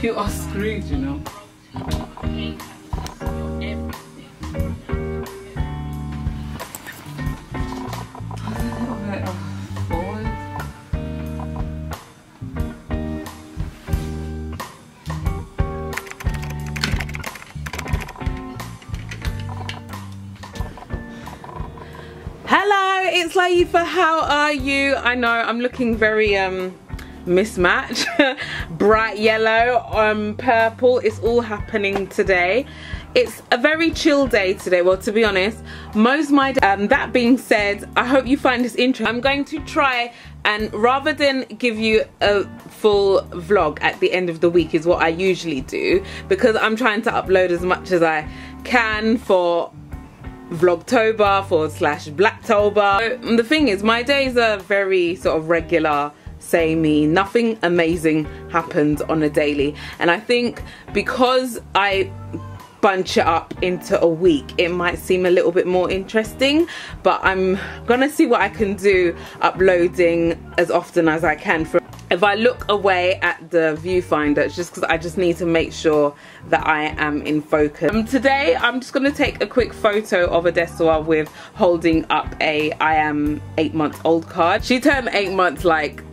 You are screwed, you know. Hello, it's Layefa. How are you? I know I'm looking very mismatched. Bright yellow, purple. It's all happening today. It's a very chill day today. Well, to be honest, most my day. That being said, I hope you find this interesting. I'm going to try, and rather than give you a full vlog at the end of the week is what I usually do, because I'm trying to upload as much as I can for Vlogtober / Blacktober. So, the thing is, my days are very sort of regular, samey. Nothing amazing happens on a daily, and I think because I bunch it up into a week, it might seem a little bit more interesting, but I'm gonna see what I can do uploading as often as I can. If I look away at the viewfinder, it's just because I just need to make sure that I am in focus. Today I'm just going to take a quick photo of Adesua with holding up a I am 8 months old card. She turned 8 months like,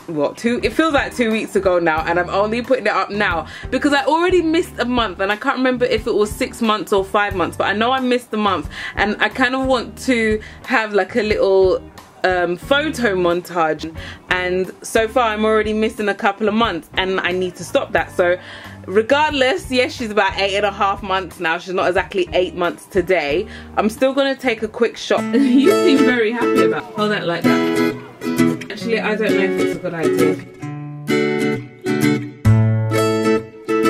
what, it feels like 2 weeks ago now, and I'm only putting it up now because I already missed a month, and I can't remember if it was 6 months or 5 months, but I know I missed a month, and I kind of want to have like a little photo montage, and so far I'm already missing a couple of months, and I need to stop that. So regardless, yes, she's about 8.5 months now. She's not exactly 8 months today. I'm still gonna take a quick shot. You seem very happy about it. Hold that like that. Actually, I don't know if it's a good idea.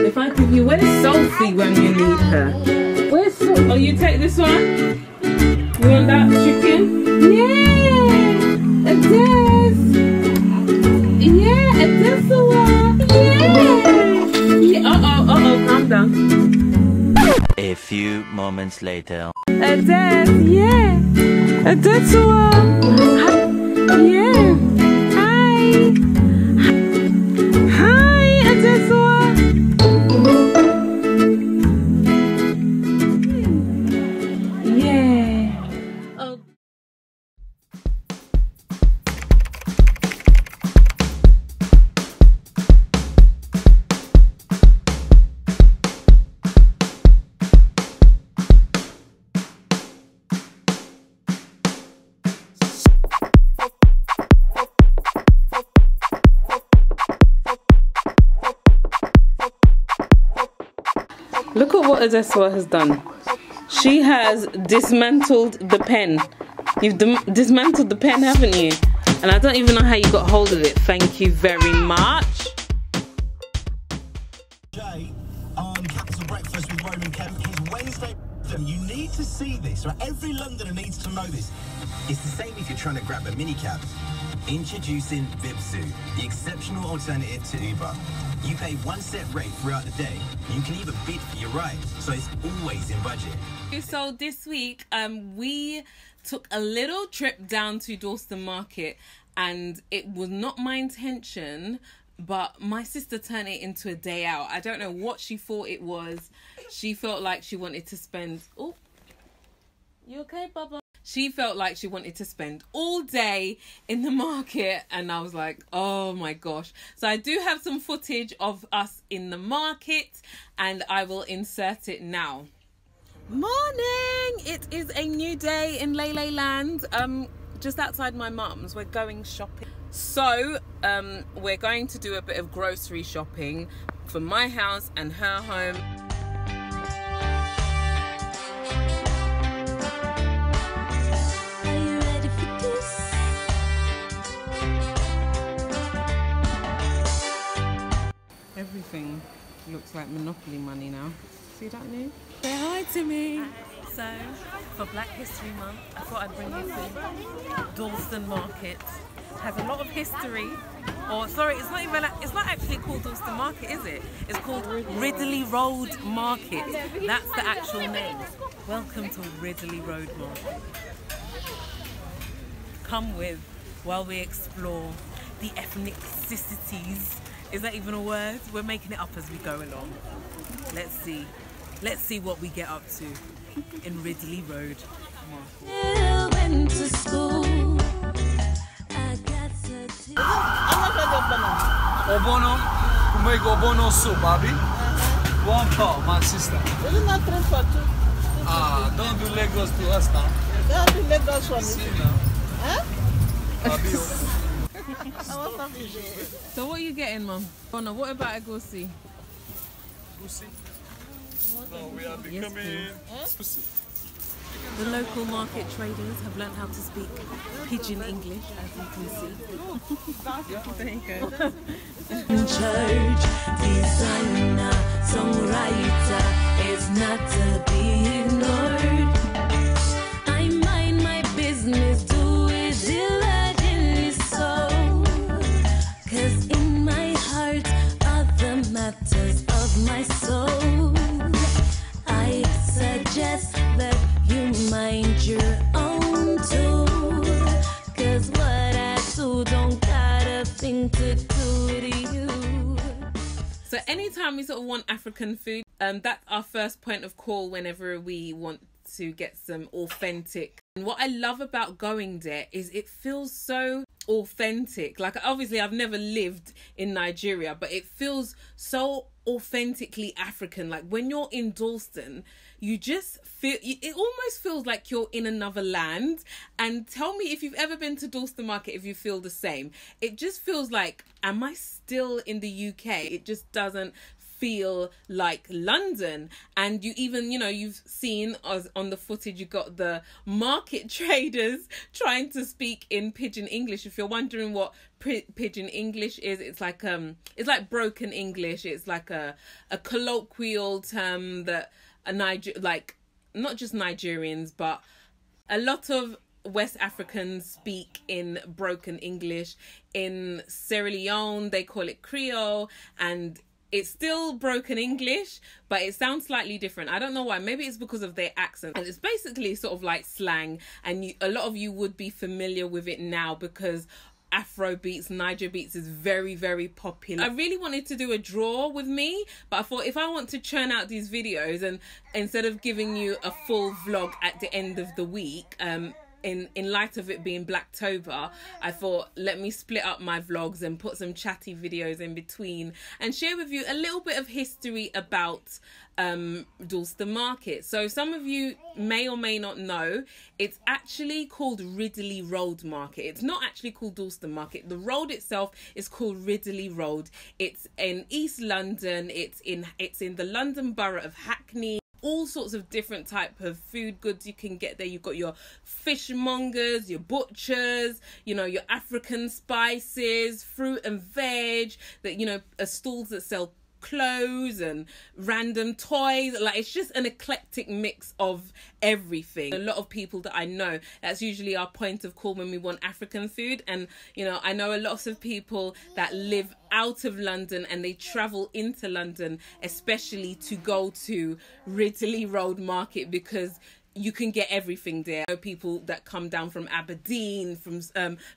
If I give you, where's Sophie when you need her? Where's Sophie? Oh, you take this one? You want that chicken? Yeah! Ades! Yeah, Adesua! Yeah! Uh-oh, calm down. A few moments later. Ades, yeah! Adesua! Yeah! Hi! Hi, Adesua! Yeah! Oh. Look at what Adesua has done. She has dismantled the pen. You've dismantled the pen, haven't you? And I don't even know how you got hold of it. Thank you very much. Jay, on Capital Breakfast with Roman Kemp, his Wednesday. You need to see this, right? Every Londoner needs to know this. It's the same if you're trying to grab a minicab. Introducing Bibsu, the exceptional alternative to Uber. You pay one set rate throughout the day. You can even bid for your ride, so it's always in budget. So this week, we took a little trip down to Dalston Market, and it was not my intention, but my sister turned it into a day out. I don't know what she thought it was. She felt like she wanted to spend... Oh, you okay, Bubba? She felt like she wanted to spend all day in the market, and I was like, oh my gosh. So I do have some footage of us in the market, and I will insert it now. Morning! It is a new day in Lele Land. Just outside my mum's. We're going shopping. So we're going to do a bit of grocery shopping for my house and her home. Everything looks like Monopoly money now. See that new? Say hi to me. Hi. So, for Black History Month, I thought I'd bring you to Dalston Market. It has a lot of history. Or sorry, it's not actually called Dalston Market, is it? It's called Ridley Road Market. That's the actual name. Welcome to Ridley Road Market. Come with while we explore the ethnicities Is that even a word? We're making it up as we go along. Let's see. Let's see what we get up to in Ridley Road. Went to school. I got Obono, we make obono soup, Abby. One pot, my sister. Isn't that 3 for 2? Ah, don't do Lagos to us now. Don't do Lagos for me. See now. Huh? Abby, So what are you getting, Mum? Oh no, what about Egusi? pussy. No, we are becoming pussy. The local market traders have learned how to speak pidgin English, as you can see. There you go. in church, designer, songwriter is not to be ignored. I mind my business, do it diligently so. 'Cause in my heart are the matters of my soul. I suggest that you mind your own too. 'Cause what I do don't got a thing to do with you. So anytime we sort of want African food, that's our first point of call whenever we want to get some authentic. And what I love about going there is it feels so authentic. Like, obviously I've never lived in Nigeria, but it feels so authentically African. Like when you're in Dalston, you just feel, it almost feels like you're in another land. And tell me if you've ever been to Dalston Market, if you feel the same. It just feels like, am I still in the UK? It just doesn't feel like London. And you even, you know, you've seen us on the footage, you got the market traders trying to speak in pidgin English. If you're wondering what pidgin English is, it's like broken English. It's like a colloquial term that like not just Nigerians, but a lot of West Africans speak in broken English. In Sierra Leone they call it Creole, and it's still broken English, but it sounds slightly different. I don't know why. Maybe it's because of their accent. And it's basically sort of like slang. And a lot of you would be familiar with it now because Afro beats, Niger beats is very, very popular. I really wanted to do a draw with me, but I thought if I want to churn out these videos and instead of giving you a full vlog at the end of the week, in light of it being Blacktober, I thought let me split up my vlogs and put some chatty videos in between and share with you a little bit of history about Dalston Market. So some of you may or may not know, it's actually called Ridley Road Market. It's not actually called Dalston Market. The road itself is called Ridley Road. It's in East London. It's in the London borough of Hackney. All sorts of different type of food goods you can get there. You've got your fishmongers, your butchers, you know, your African spices, fruit and veg, that, you know, stalls that sell clothes and random toys. Like, it's just an eclectic mix of everything. A lot of people that I know, that's usually our point of call when we want African food. And, you know, I know a lot of people that live out of London and they travel into London, especially to go to Ridley Road Market, because you can get everything there. I know people that come down from Aberdeen,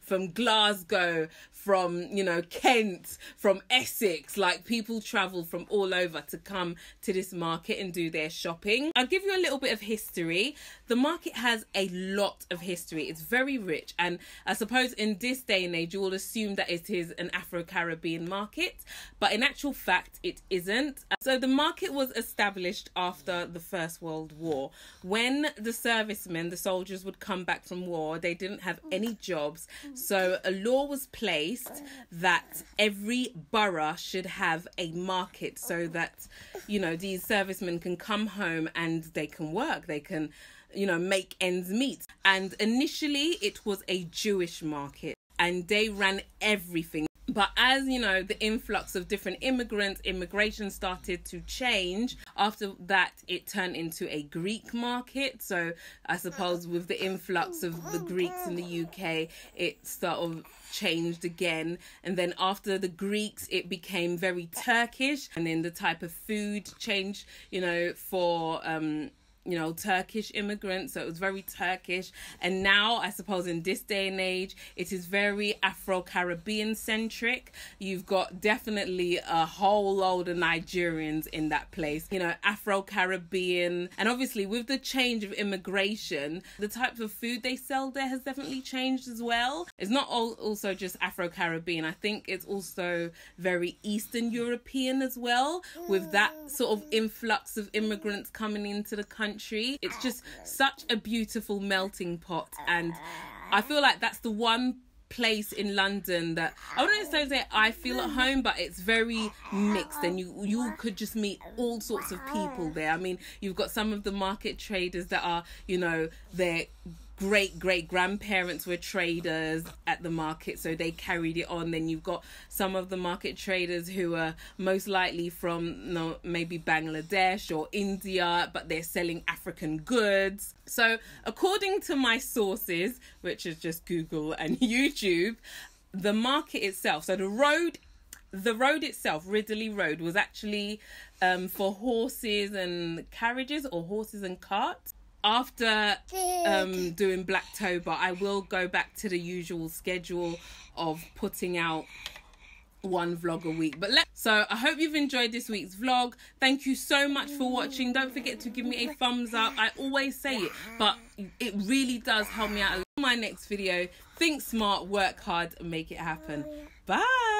from Glasgow, from, you know, Kent, from Essex. Like, people travel from all over to come to this market and do their shopping. I'll give you a little bit of history. The market has a lot of history. It's very rich, and I suppose in this day and age you will assume that it is an Afro-Caribbean market, but in actual fact it isn't. So the market was established after the First World War, when the servicemen, the soldiers, would come back from war. They didn't have any jobs, so a law was placed that every borough should have a market, so that, you know, these servicemen can come home and they can work, they can, you know, make ends meet. And initially it was a Jewish market and they ran everything. But as, you know, the influx of different immigration started to change, after that it turned into a Greek market. So I suppose with the influx of the Greeks in the UK, it sort of changed again. And then after the Greeks, it became very Turkish. And then the type of food changed, you know, for you know, Turkish immigrants, so it was very Turkish. And now, I suppose in this day and age, it is very Afro-Caribbean centric. You've got definitely a whole load of Nigerians in that place, you know, Afro-Caribbean. And obviously with the change of immigration, the types of food they sell there has definitely changed as well. It's not also just Afro-Caribbean. I think it's also very Eastern European as well, with that sort of influx of immigrants coming into the country. It's just such a beautiful melting pot, and I feel like that's the one place in London that I wouldn't necessarily say I feel at home, but it's very mixed, and you could just meet all sorts of people there. I mean, you've got some of the market traders that are, you know, their great grandparents were traders at the market, so they carried it on. Then you've got some of the market traders who are most likely from, you know, maybe Bangladesh or India, but they're selling African goods. So according to my sources, which is just Google and YouTube, the market itself, so the road itself, Ridley Road, was actually for horses and carriages, or horses and carts. After doing Blacktober, I will go back to the usual schedule of putting out one vlog a week. So I hope you've enjoyed this week's vlog. Thank you so much for watching. Don't forget to give me a thumbs up. I always say it, but it really does help me out. In my next video, think smart, work hard, and make it happen. Bye.